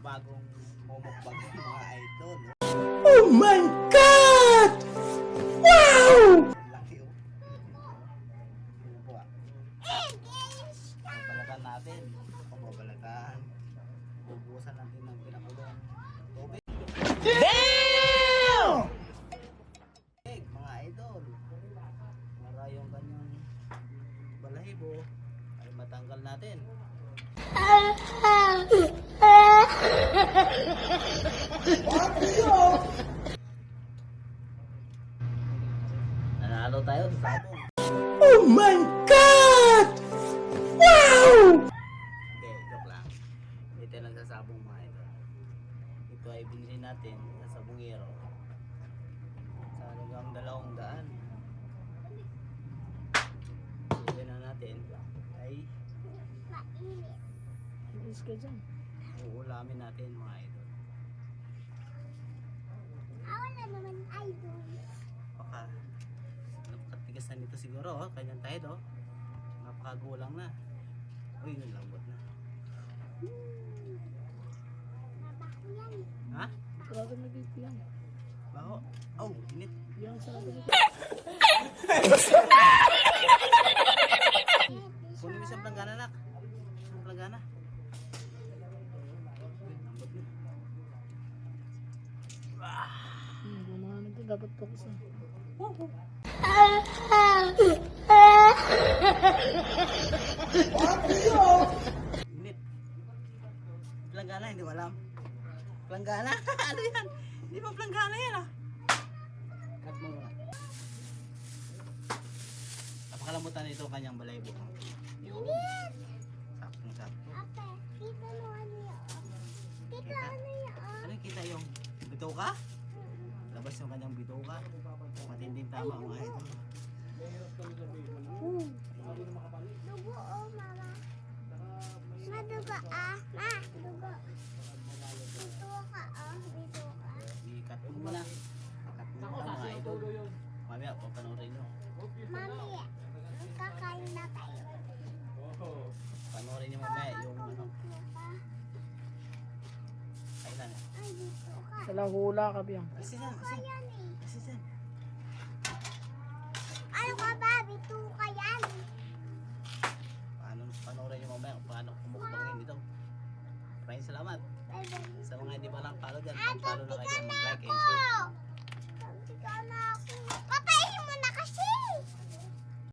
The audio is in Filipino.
Bagong mumukbang yung mga idol. Oh my God! Wow! Laki oh. Ano po ah? Babalatan natin. Kung babalatan. Bubusan natin ng pinakulong tubig. Damn! Mga idol. Marayong kanyang balahibo. Ay matanggal natin. Nanalo tayo sa sabong. Oh my God! Wow! Hindi, joke lang. Hindi tayo nagsasabong mga idol. Ito ay binili natin sa sabongero. Sa halagang 200. Bili na natin ay Alis ka dyan. uulamin natin mga idol. Wala naman idol. Baka napakatigas na nito siguro oh. Kanyang tayo oh. Napakagulang na. Uy, yung lambot na. Mabaho yan. Ha? Grabe nag-ip yan. Baho? Oh, init. Yan sa nag-ip. Kunin mo isang planggana nak. Isang planggana. Lambot na. Bumangan ito. Dapat focus na. Init. Planggana, hindi mo alam. Planggana? Ano yan? Hindi mo planggana yan ah. Cut mo muna. Napakalambutan nito ang kanyang balaybo. Yun. Saktong sakto. Ate, kita mo ano yan. Kita ano yan. Ano yung kita yung bituka? Labas yung kanyang bituka. Matinding tama mga ito. Dugo oh mama. Madugo ah. Ma, dugo. Dito ka oh. Dito ka. I-cut mo muna. Cut mo muna mga ito. Mamaya, papanoorin nyo. Mami, kakain na tayo. Panoorin nyo mamaya yung ano. Kailan? Ay, dito ka. Sala hula ka biyang. Kasi dyan, kasi. Yan eh. Kasi dyan. Ano ka ba? Dito ka yan. Panoorin nyo mamaya kung paano kumukbangin ito. Maraming salamat. Bye-bye. Sa mga hindi pa lang follow dyan, pang-follow na kayo ng